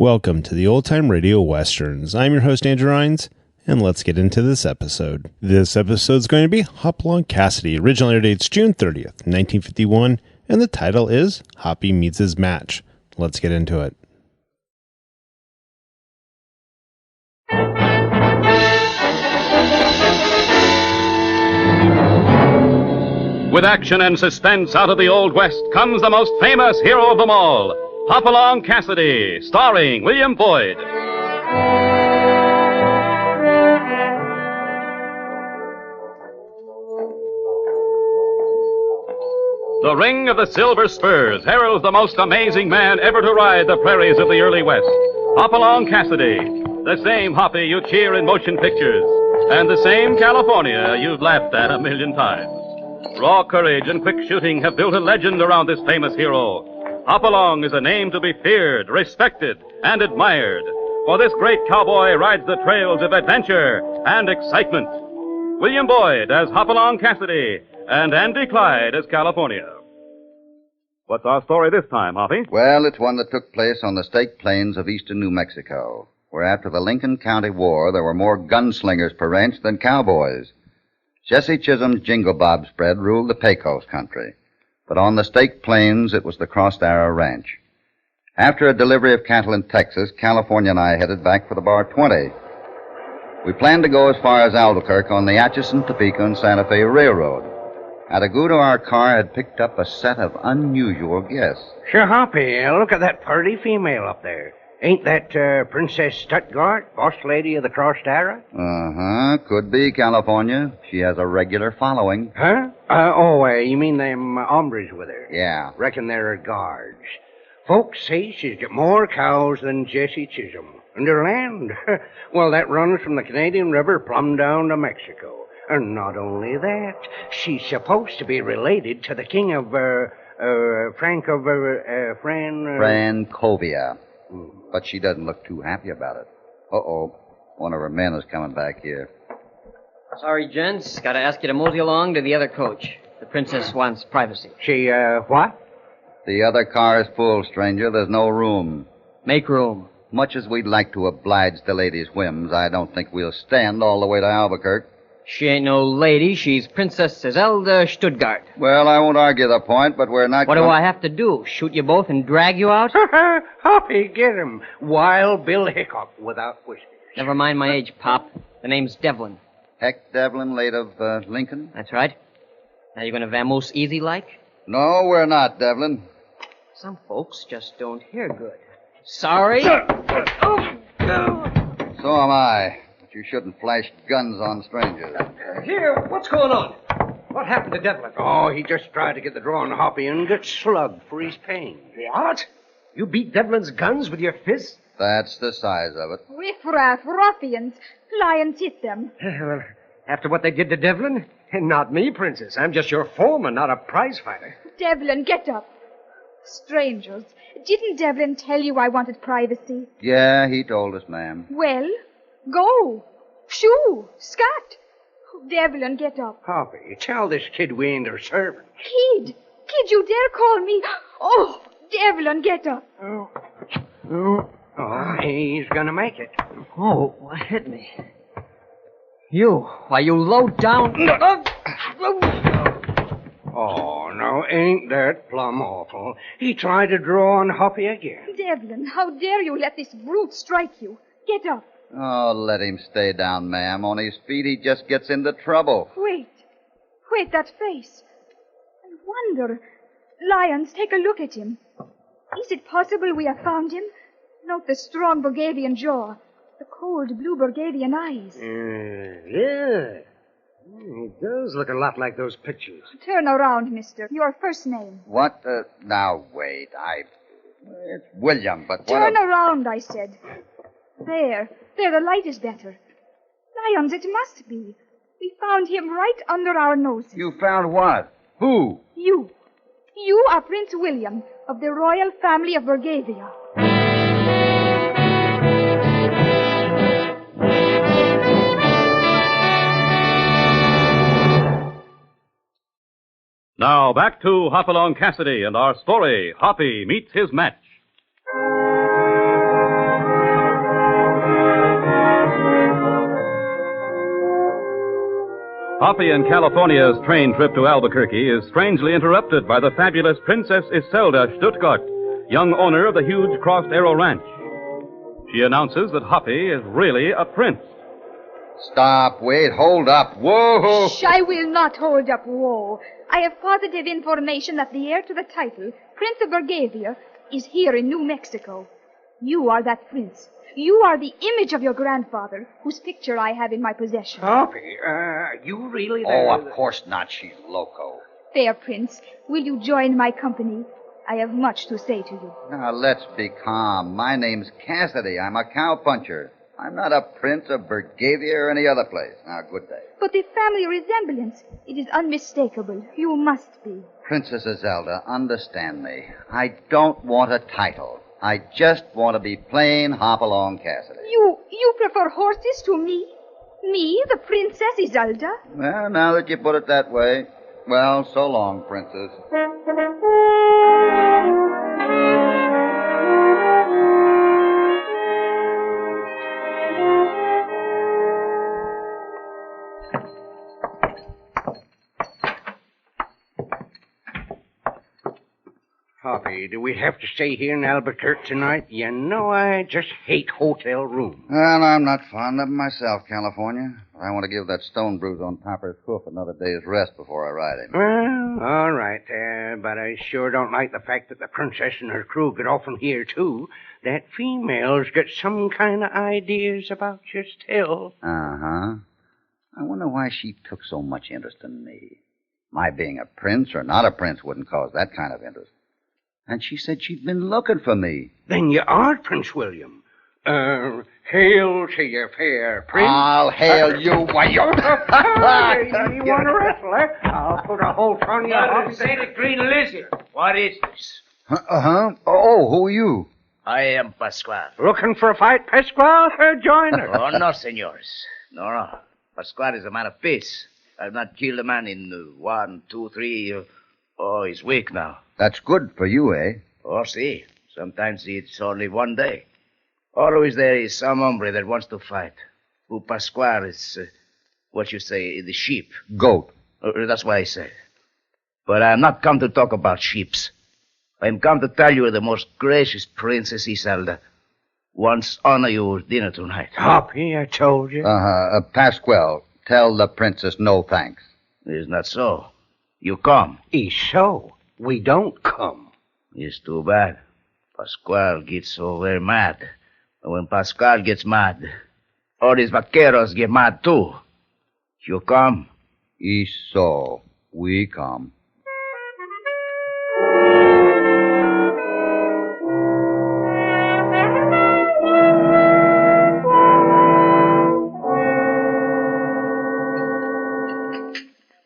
Welcome to the Old Time Radio Westerns. I'm your host, Andrew Rhynes, and let's get into this episode. This episode is going to be Hopalong Cassidy. Original air dates June 30th, 1951, and the title is Hoppy Meets His Match. Let's get into it. With action and suspense out of the Old West comes the most famous hero of them all, Hopalong Cassidy, starring William Boyd. The ring of the silver spurs heralds the most amazing man ever to ride the prairies of the early West, Hopalong Cassidy, the same Hoppy you cheer in motion pictures, and the same California you've laughed at a million times. Raw courage and quick shooting have built a legend around this famous hero. Hopalong is a name to be feared, respected, and admired, for this great cowboy rides the trails of adventure and excitement. William Boyd as Hopalong Cassidy, and Andy Clyde as California. What's our story this time, Hoppy? Well, it's one that took place on the Staked Plains of eastern New Mexico, where after the Lincoln County War, there were more gunslingers per ranch than cowboys. Jesse Chisholm's Jingle Bob spread ruled the Pecos country, but on the Staked Plains, it was the Crossed Arrow Ranch. After a delivery of cattle in Texas, California and I headed back for the Bar 20. We planned to go as far as Albuquerque on the Atchison, Topeka, and Santa Fe Railroad. At Agudo, our car had picked up a set of unusual guests. Sure, Hoppy, look at that purty female up there. Ain't that Princess Stuttgart, boss lady of the Crossed Arrow? Uh-huh. Could be, California. She has a regular following. Huh? You mean them hombres with her? Yeah. Reckon they're her guards. Folks say she's got more cows than Jesse Chisholm. And her land, well, that runs from the Canadian River plumb down to Mexico. And not only that, she's supposed to be related to the king of, Francovia. But she doesn't look too happy about it. Uh-oh. One of her men is coming back here. Sorry, gents. Gotta ask you to mosey along to the other coach. The princess wants privacy. She, what? The other car is full, stranger. There's no room. Make room. Much as we'd like to oblige the lady's whims, I don't think we'll stand all the way to Albuquerque. She ain't no lady. She's Princess Iselda Stuttgart. Well, I won't argue the point, but we're not... What do I have to do? Shoot you both and drag you out? Hoppy, get him. Wild Bill Hiccup without whiskers. Never mind my age, Pop. The name's Devlin. Heck Devlin, late of Lincoln? That's right. Now you gonna vamoose easy like? No, we're not, Devlin. Some folks just don't hear good. Sorry? So am I. But you shouldn't flash guns on strangers. Here, what's going on? What happened to Devlin? Oh, he just tried to get the draw on Hoppy and got slugged for his pains. What? You beat Devlin's guns with your fists? That's the size of it. Riff-raff, ruffians. Lions hit them. Well, after what they did to Devlin? Not me, Princess. I'm just your foreman, not a prize fighter. Devlin, get up. Strangers, didn't Devlin tell you I wanted privacy? Yeah, he told us, ma'am. Well, go. Shoo, scat. Devlin, get up. Hoppy, tell this kid we ain't her servant. Kid? Kid, you dare call me? Oh, Devlin, get up. Oh, he's gonna make it. Oh, what hit me? You. Why, you low down... Oh, no, ain't that plumb awful. He tried to draw on Hoppy again. Devlin, how dare you let this brute strike you? Get up. Oh, let him stay down, ma'am. On his feet, he just gets into trouble. Wait, that face. I wonder. Lions, take a look at him. Is it possible we have found him? Note the strong Burgavian jaw, the cold blue Burgavian eyes. Yeah. He does look a lot like those pictures. Turn around, mister. Your first name. What? Now, wait. It's William, but what... Turn around, I said. There, the light is better. Lions, it must be. We found him right under our noses. You found what? Who? You. You are Prince William of the royal family of Burgavia. Now back to Hopalong Cassidy and our story, Hoppy Meets His Match. Hoppy in California's train trip to Albuquerque is strangely interrupted by the fabulous Princess Iselda Stuttgart, young owner of the huge Crossed Arrow Ranch. She announces that Hoppy is really a prince. Stop, wait, hold up. Whoa! Shh, I will not hold up. Whoa. I have positive information that the heir to the title, Prince of Burgavia, is here in New Mexico. You are that prince. You are the image of your grandfather, whose picture I have in my possession. Hoppy, you really... Oh, of course not. She's loco. Fair prince, will you join my company? I have much to say to you. Now, let's be calm. My name's Cassidy. I'm a cowpuncher. I'm not a prince of Burgavia or any other place. Now, good day. But the family resemblance, it is unmistakable. You must be. Princess Iselda, understand me. I don't want a title. I just want to be plain Hopalong Cassidy. You prefer horses to me? Me, the Princess Iselda? Well, now that you put it that way, well, so long, Princess. Hoppy, do we have to stay here in Albuquerque tonight? You know, I just hate hotel rooms. Well, I'm not fond of them myself, California. I want to give that stone bruise on Popper's hoof another day's rest before I ride him. Well, all right, but I sure don't like the fact that the princess and her crew get off from here, too. That females get some kind of ideas about you still. Uh-huh. I wonder why she took so much interest in me. My being a prince or not a prince wouldn't cause that kind of interest. And she said she'd been looking for me. Then you are Prince William. Hail to you, fair prince. I'll hail you, why you... You want to wrestle, eh? I'll put a halt on you. Say the Green Lizard. What is this? Uh-huh. Oh, who are you? I am Pascual. Looking for a fight, Pascual? Join us. Oh, no, senors. No. Pascual is a man of peace. I've not killed a man in 1, 2, 3... Oh, he's weak now. That's good for you, eh? Oh, see. Sometimes it's only one day. Always there is some hombre that wants to fight. Who Pascual is, what you say, the sheep. Goat. That's what I say. But I'm not come to talk about sheeps. I'm come to tell you the most gracious Princess Iselda wants honor your dinner tonight. Hoppy, I told you. Pasquale, tell the princess no thanks. It's not so. You come. It's so. We don't come. It's too bad. Pascual gets so very mad. And when Pascual gets mad, all these vaqueros get mad too. You come? It's so. We come.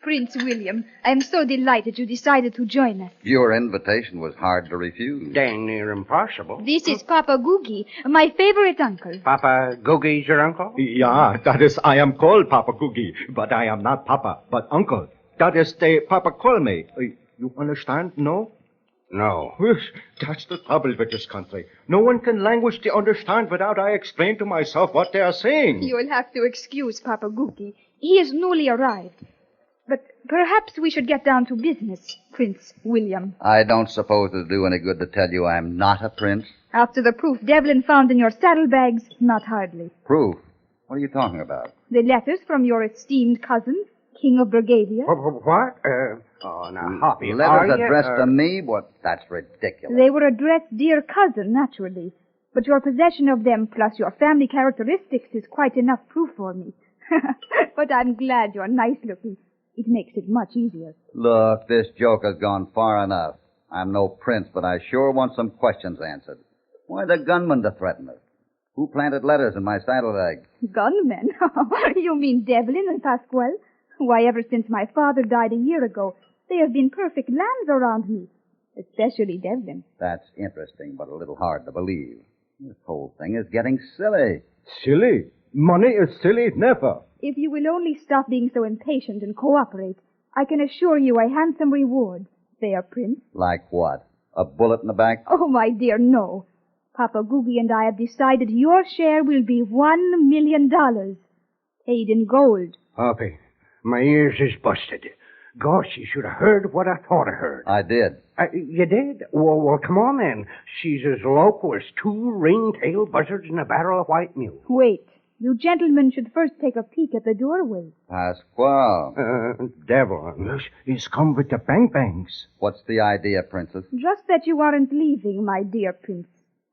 Prince William, I am so delighted you decided to join us. Your invitation was hard to refuse. Dang near impossible. This is Papa Googie, my favorite uncle. Papa Googie's your uncle? Yeah, that is, I am called Papa Googie, but I am not Papa, but Uncle. That is the Papa call me. You understand, no? No. That's the trouble with this country. No one can language to understand without I explain to myself what they are saying. You'll have to excuse Papa Googie. He is newly arrived. But perhaps we should get down to business, Prince William. I don't suppose it'll do any good to tell you I'm not a prince. After the proof Devlin found in your saddlebags, not hardly. Proof? What are you talking about? The letters from your esteemed cousin, King of Burgavia. What? Now, Hoppy, letters addressed to me? What? That's ridiculous. They were addressed, dear cousin, naturally. But your possession of them, plus your family characteristics, is quite enough proof for me. But I'm glad you're nice-looking. It makes it much easier. Look, this joke has gone far enough. I'm no prince, but I sure want some questions answered. Why the gunman to threaten us? Who planted letters in my saddlebag? Gunmen? You mean Devlin and Pasquale? Why, ever since my father died a year ago, they have been perfect lambs around me. Especially Devlin. That's interesting, but a little hard to believe. This whole thing is getting silly. Silly? Money is silly? Never. If you will only stop being so impatient and cooperate, I can assure you a handsome reward, fair prince. Like what? A bullet in the back? Oh, my dear, no. Papa Googie and I have decided your share will be $1 million, paid in gold. Hoppy, My ears is busted. Gosh, you should have heard what I thought I heard. I did. You did? Well, come on then. She's as loco as two ring-tailed buzzards in a barrel of white mule. Wait. You gentlemen should first take a peek at the doorway. Pasquale. Devil. He's come with the bang-bangs. What's the idea, Princess? Just that you aren't leaving, my dear prince.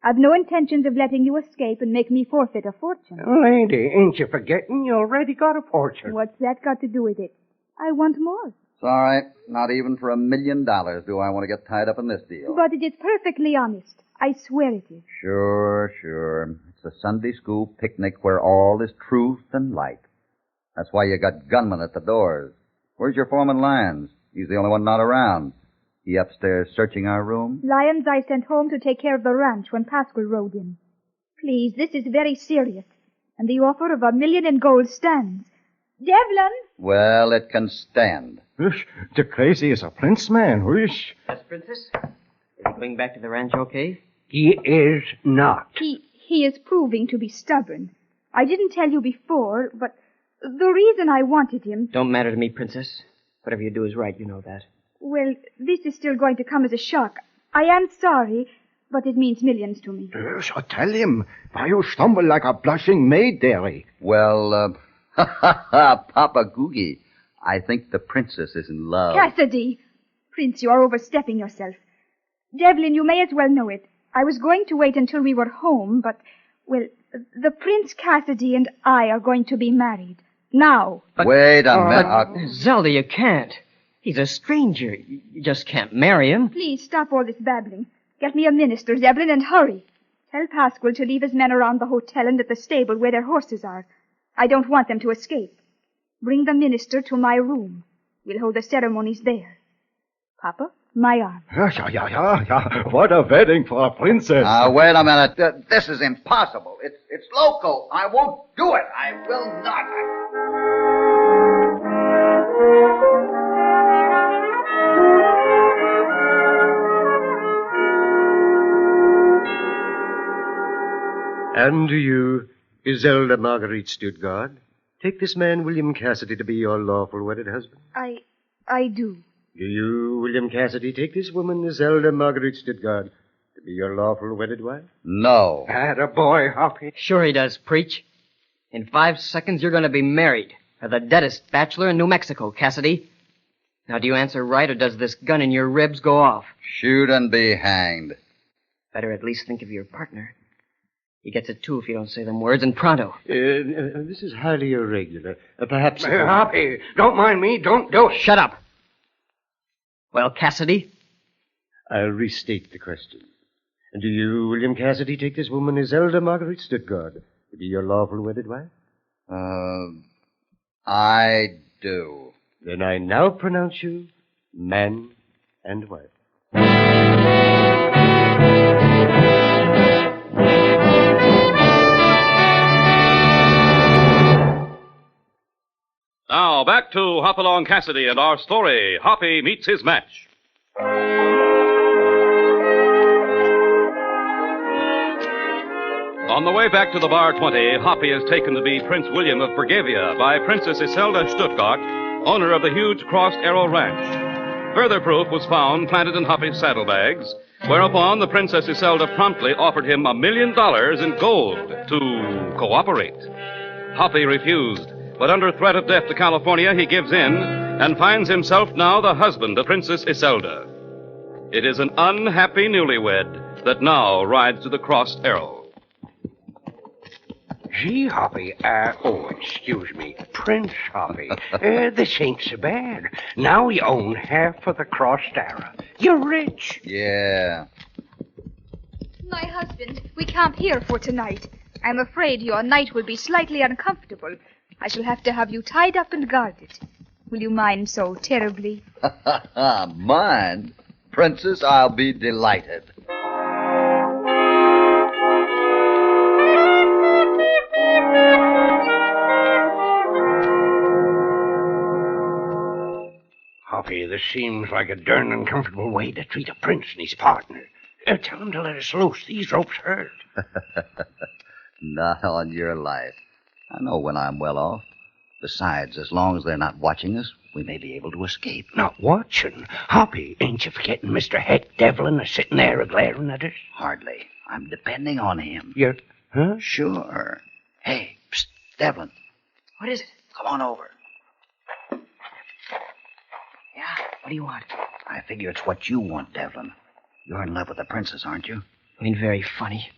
I've no intentions of letting you escape and make me forfeit a fortune. Lady, ain't you forgetting you already got a fortune? What's that got to do with it? I want more. Sorry, not even for $1 million do I want to get tied up in this deal. But it is perfectly honest. I swear it is. Sure. It's a Sunday school picnic where all is truth and light. That's why you got gunmen at the doors. Where's your foreman, Lyons? He's the only one not around. He upstairs searching our room? Lyons I sent home to take care of the ranch when Pascal rode in. Please, this is very serious. And the offer of $1 million in gold stands. Devlin! Well, it can stand. The crazy is a prince, man. Whoosh. Yes, Princess? Is he going back to the ranch okay? He is not. He is proving to be stubborn. I didn't tell you before, but the reason I wanted him... Don't matter to me, Princess. Whatever you do is right, you know that. Well, this is still going to come as a shock. I am sorry, but it means millions to me. So tell him. Why you stumble like a blushing maid, dearie? Well, Papa Googie, I think the princess is in love. Cassidy! Prince, you are overstepping yourself. Devlin, you may as well know it. I was going to wait until we were home, but, well, the Prince Cassidy and I are going to be married. Now. But, wait a minute. Zelda, you can't. He's a stranger. You just can't marry him. Please stop all this babbling. Get me a minister, Devlin, and hurry. Tell Pascal to leave his men around the hotel and at the stable where their horses are. I don't want them to escape. Bring the minister to my room. We'll hold the ceremonies there. Papa, my arm. Yeah. What a wedding for a princess. Now, wait a minute. This is impossible. It's local. I won't do it. I will not. And do you, Iselda Marguerite Stuttgart, take this man, William Cassidy, to be your lawful wedded husband? I do. Do you, William Cassidy, take this woman, Iselda Marguerite Stuttgart, to be your lawful wedded wife? No. Attaboy, Hoppy. Sure he does, Preach. In 5 seconds, you're going to be married. Or the deadest bachelor in New Mexico, Cassidy. Now, do you answer right, or does this gun in your ribs go off? Shoot and be hanged. Better at least think of your partner. He gets it, too, if you don't say them words, and pronto. This is highly irregular. Perhaps... Hoppy, don't mind me. Don't do it. Shut up. Well, Cassidy? I'll restate the question. And do you, William Cassidy, take this woman, Iselda Marguerite Stuttgart, to be your lawful wedded wife? I do. Then I now pronounce you man and wife. Now, back to Hopalong Cassidy and our story, Hoppy Meets His Match. On the way back to the Bar 20, Hoppy is taken to be Prince William of Burgavia by Princess Iselda Stuttgart, owner of the huge Crossed Arrow Ranch. Further proof was found planted in Hoppy's saddlebags, whereupon the Princess Iselda promptly offered him $1 million in gold to cooperate. Hoppy refused, but under threat of death to California, he gives in and finds himself now the husband of Princess Iselda. It is an unhappy newlywed that now rides to the Crossed Arrow. Gee, Hoppy, excuse me, Prince Hoppy. This ain't so bad. Now you own half of the Crossed Arrow. You're rich. Yeah. My husband, we camp here for tonight. I'm afraid your night will be slightly uncomfortable. I shall have to have you tied up and guarded. Will you mind so terribly? Mind? Princess, I'll be delighted. Hoppy, this seems like a darn uncomfortable way to treat a prince and his partner. Tell him to let us loose. These ropes hurt. Not on your life. I know when I'm well off. Besides, as long as they're not watching us, we may be able to escape. Not watching? Hoppy, ain't you forgetting Mr. Heck Devlin is sitting there a-glaring at us? Hardly. I'm depending on him. You're... Huh? Sure. Hey, psst, Devlin. What is it? Come on over. Yeah, what do you want? I figure it's what you want, Devlin. You're in love with the princess, aren't you? You ain't very funny.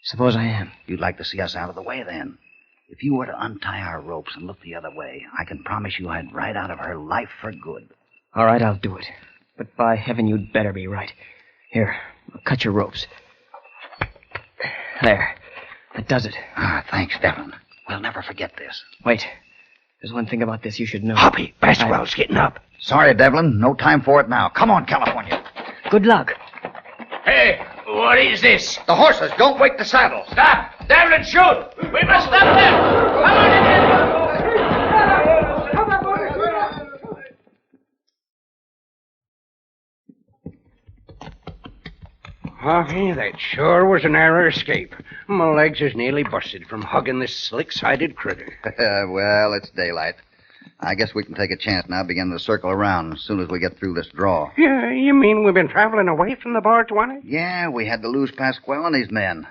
Suppose I am. You'd like to see us out of the way, then. If you were to untie our ropes and look the other way, I can promise you I'd ride out of her life for good. All right, I'll do it. But by heaven, you'd better be right. Here, I'll cut your ropes. There. That does it. Ah, thanks, Devlin. We'll never forget this. Wait. There's one thing about this you should know. Hoppy, Baswell's getting up. Sorry, Devlin. No time for it now. Come on, California. Good luck. Hey, what is this? The horses. Don't wake the saddle. Stop! Devlin, shoot! We must stop them! Come on Hoppy, that sure was a narrow escape. My legs is nearly busted from hugging this slick-sided critter. Well, it's daylight. I guess we can take a chance now, beginning to circle around as soon as we get through this draw. Yeah, you mean we've been traveling away from the bar 20? Yeah, we had to lose Pasquale and these men.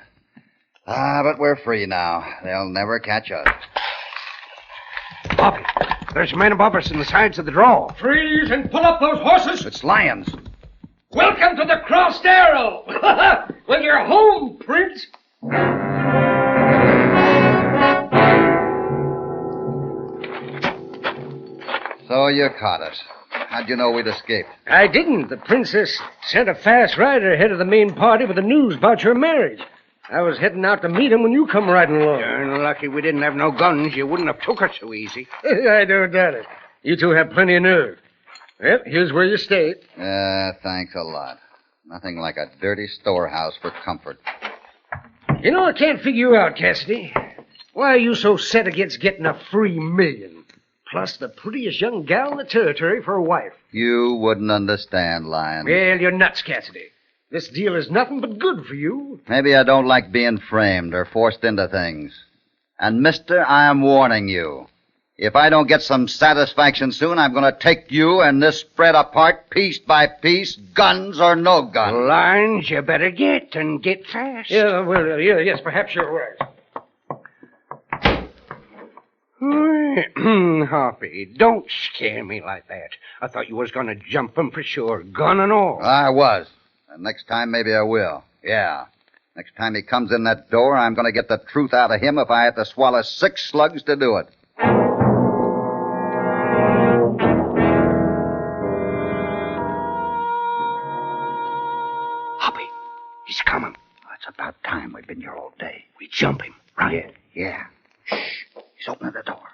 But we're free now. They'll never catch us. Hoppy, there's men above us in the sides of the draw. Freeze and pull up those horses. It's lions. Welcome to the Crossed Arrow. Well, you're home, Prince. So you caught us. How'd you know we'd escaped? I didn't. The princess sent a fast rider ahead of the main party with the news about your marriage. I was heading out to meet him when you come riding along. You're lucky we didn't have no guns. You wouldn't have took us so easy. I don't doubt it. You two have plenty of nerve. Well, here's where you stay. Thanks a lot. Nothing like a dirty storehouse for comfort. You know, I can't figure you out, Cassidy. Why are you so set against getting a free million? Plus the prettiest young gal in the territory for a wife. You wouldn't understand, Lion. Well, you're nuts, Cassidy. This deal is nothing but good for you. Maybe I don't like being framed or forced into things. And, mister, I am warning you. If I don't get some satisfaction soon, I'm going to take you and this spread apart piece by piece, guns or no guns. Lines you better get, and get fast. Yeah, well, yes, perhaps you're right. Hoppy, don't scare me like that. I thought you was going to jump him for sure, gun and all. I was. And next time, maybe I will. Yeah. Next time he comes in that door, I'm going to get the truth out of him if I have to swallow 6 slugs to do it. Hoppy, he's coming. It's about time. We've been here all day. We jump him, right? Yeah. Shh. He's opening the door.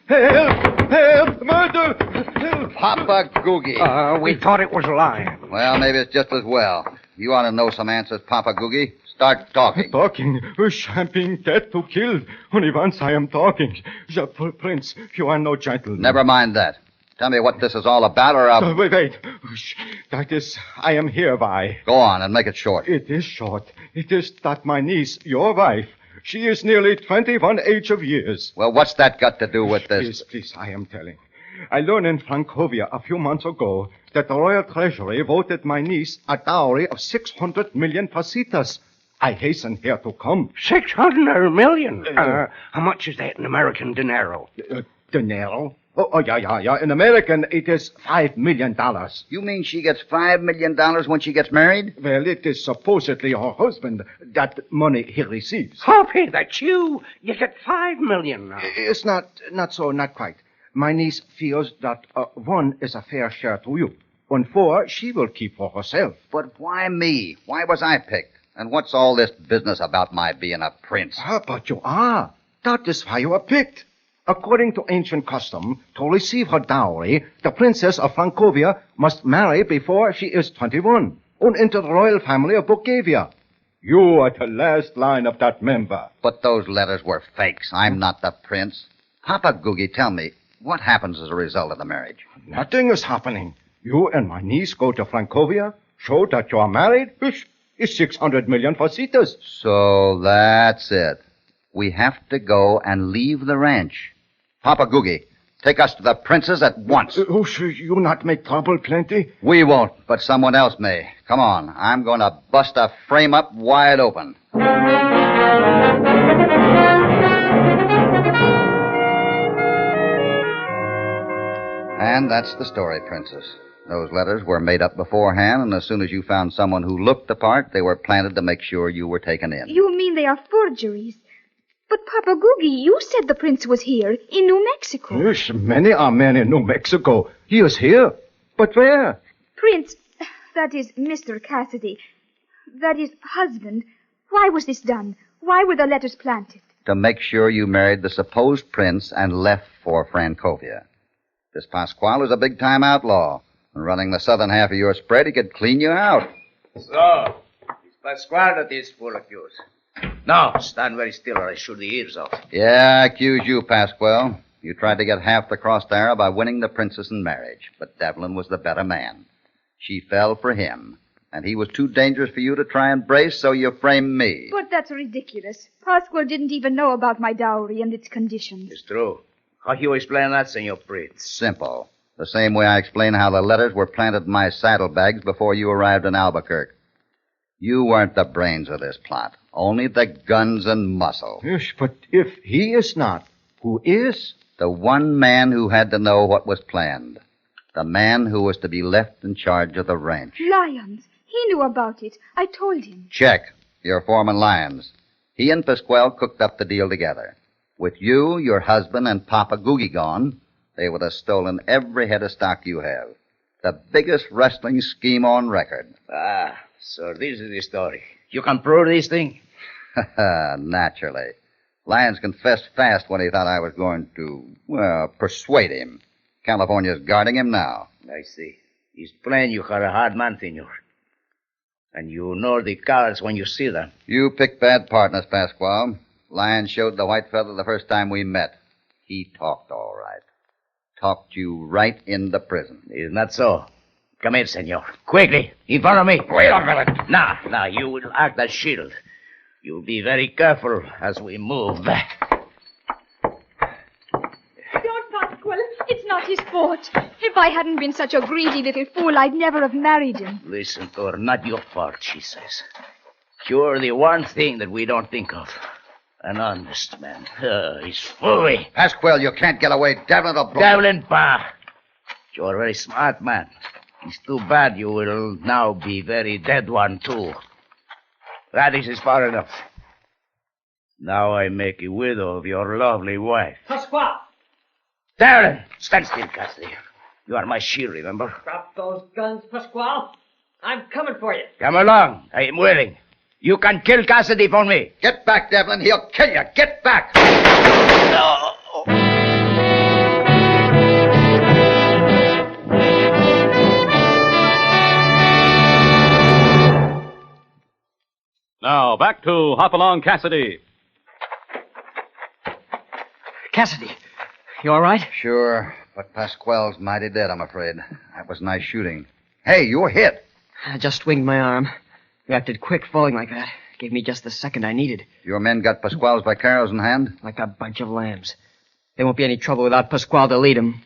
Help! Murder! Help! Papa Googie. We thought it was a lie. Well, maybe it's just as well. You ought to know some answers, Papa Googie. Start talking. Talking? I'm being dead to kill. Only once I am talking. The prince, you are no gentleman. Never mind that. Tell me what this is all about, or I'll... Wait. That is, I am here by. Go on and make it short. It is short. It is that my niece, your wife, she is nearly 21 age of years. Well, what's that got to do with this? Please, I am telling. I learned in Francovia a few months ago that the Royal Treasury voted my niece a dowry of 600 million pesetas. I hasten here to come. 600 million? How much is that in American dinero? Dinero? Oh, yeah. In American, it is $5 million. You mean she gets $5 million when she gets married? Well, it is supposedly her husband that money he receives. Hoppy, that's you. You get $5 million now. It's not quite. My niece feels that 1 is a fair share to you. 4 she will keep for herself. But why me? Why was I picked? And what's all this business about my being a prince? But you are. That is why you are picked. According to ancient custom, to receive her dowry, the princess of Francovia must marry before she is 21 and enter the royal family of Bulgaria. You are the last line of that member. But those letters were fakes. I'm not the prince. Papa Googie, tell me, what happens as a result of the marriage? Nothing is happening. You and my niece go to Francovia, show that you are married. It's 600 million pesetas. So that's it. We have to go and leave the ranch. Papa Googie, take us to the princess at once. Sure, you not make trouble plenty? We won't, but someone else may. Come on, I'm going to bust a frame up wide open. And that's the story, Princess. Those letters were made up beforehand, and as soon as you found someone who looked the part, they were planted to make sure you were taken in. You mean they are forgeries? But Papa Googie, you said the prince was here, in New Mexico. Yes, many are men in New Mexico. He is here. But where? Prince, that is Mr. Cassidy, that is husband. Why was this done? Why were the letters planted? To make sure you married the supposed prince and left for Francovia. This Pasquale is a big-time outlaw. And running the southern half of your spread, he could clean you out. So, it's Pasquale that is full accused. No, stand very still or I shoot the ears off. Yeah, I accuse you, Pasquale. You tried to get half the crossed arrow by winning the princess in marriage, but Devlin was the better man. She fell for him, and he was too dangerous for you to try and brace, so you framed me. But that's ridiculous. Pasquale didn't even know about my dowry and its conditions. It's true. How you explain that, Senor Prince? Simple. The same way I explain how the letters were planted in my saddlebags before you arrived in Albuquerque. You weren't the brains of this plot, only the guns and muscle. Yes, but if he is not, who is? The one man who had to know what was planned. The man who was to be left in charge of the ranch. Lyons. He knew about it. I told him. Check. Your foreman, Lyons. He and Pasquale cooked up the deal together. With you, your husband, and Papa Googie gone, they would have stolen every head of stock you have. The biggest wrestling scheme on record. Ah, so this is the story. You can prove this thing? Naturally. Lyons confessed fast when he thought I was going to, persuade him. California's guarding him now. I see. It's plain you are a hard man, senor. And you know the cards when you see them. You pick bad partners, Pasquale. Lyons showed the white feather the first time we met. He talked all right. Talked you right into prison. Is not so. Come here, senor. Quickly, in front of me. Wait a minute. Now, you will act as shield. You'll be very careful as we move. Don't, Pasquale. It's not his fault. If I hadn't been such a greedy little fool, I'd never have married him. Listen to her. Not your fault, she says. You're the one thing that we don't think of. An honest man. He's fooey. Pasquale, you can't get away. Devlin will blow. Devlin, pa. You're a very smart man. It's too bad you will now be very dead one, too. That is far enough. Now I make a widow of your lovely wife. Pasquale! Devlin! Stand still, Cassidy. You are my shield, remember? Drop those guns, Pasquale. I'm coming for you. Come along. I am willing. You can kill Cassidy for me. Get back, Devlin. He'll kill you. Get back. No. Now, back to Hopalong Cassidy. Cassidy, you all right? Sure, but Pasquale's mighty dead, I'm afraid. That was nice shooting. Hey, you were hit. I just winged my arm. You acted quick falling like that. Gave me just the second I needed. Your men got Pasquale's vaqueros in hand? Like a bunch of lambs. There won't be any trouble without Pasquale to lead 'em.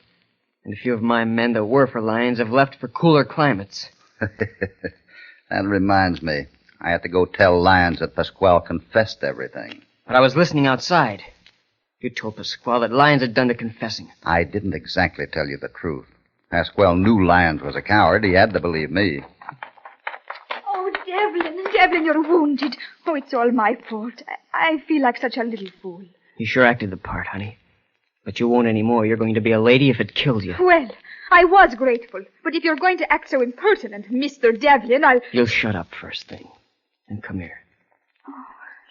And a few of my men that were for lions have left for cooler climates. That reminds me. I have to go tell Lyons that Pasquale confessed everything. But I was listening outside. You told Pasquale that Lyons had done the confessing. I didn't exactly tell you the truth. Pasquale knew Lyons was a coward. He had to believe me. Oh, Devlin, you're wounded. Oh, it's all my fault. I feel like such a little fool. You sure acted the part, honey. But you won't anymore. You're going to be a lady if it killed you. Well, I was grateful. But if you're going to act so impertinent, Mr. Devlin, I'll... You'll shut up first thing. And come here. Oh,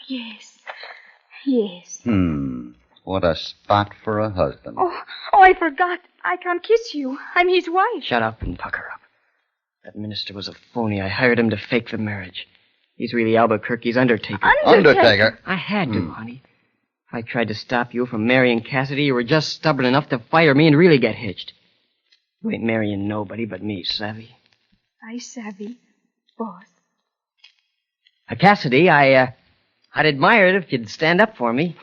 yes. Yes. What a spot for a husband. Oh, I forgot. I can't kiss you. I'm his wife. Shut up and pucker up. That minister was a phony. I hired him to fake the marriage. He's really Albuquerque's undertaker. Undertaker? I had to, honey. If I tried to stop you from marrying Cassidy, you were just stubborn enough to fire me and really get hitched. You ain't marrying nobody but me, savvy? I savvy, boss. Cassidy, I I'd admire it if you'd stand up for me.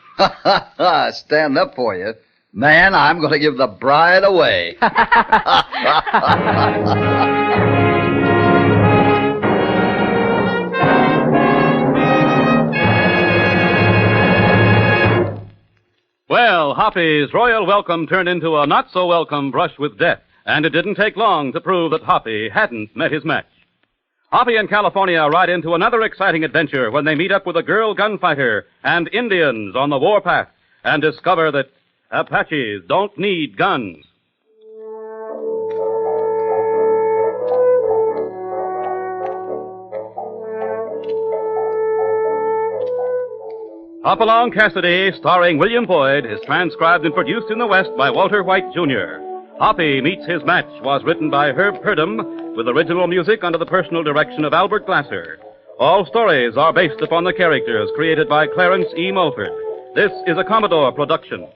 Stand up for you? Man, I'm going to give the bride away. Well, Hoppy's royal welcome turned into a not-so-welcome brush with death, and it didn't take long to prove that Hoppy hadn't met his match. Hoppy and California ride into another exciting adventure when they meet up with a girl gunfighter and Indians on the warpath and discover that Apaches don't need guns. Hopalong Cassidy, starring William Boyd, is transcribed and produced in the West by Walter White, Jr. Hoppy Meets His Match was written by Herb Perdum, with original music under the personal direction of Albert Glaser. All stories are based upon the characters created by Clarence E. Mulford. This is a Commodore production.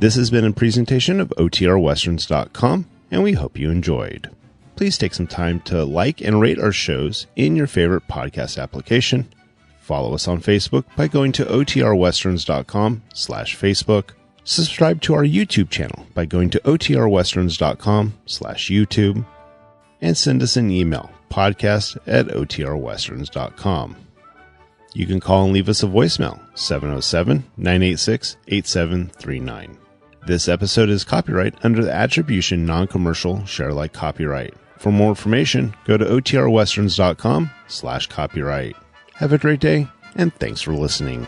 This has been a presentation of OTRWesterns.com, and we hope you enjoyed. Please take some time to like and rate our shows in your favorite podcast application. Follow us on Facebook by going to OTRWesterns.com/Facebook. Subscribe to our YouTube channel by going to OTRWesterns.com/YouTube. And send us an email, podcast@OTRWesterns.com. You can call and leave us a voicemail, 707-986-8739. This episode is copyright under the Attribution Non-Commercial Share-alike copyright. For more information, go to OTRWesterns.com/copyright. Have a great day, and thanks for listening.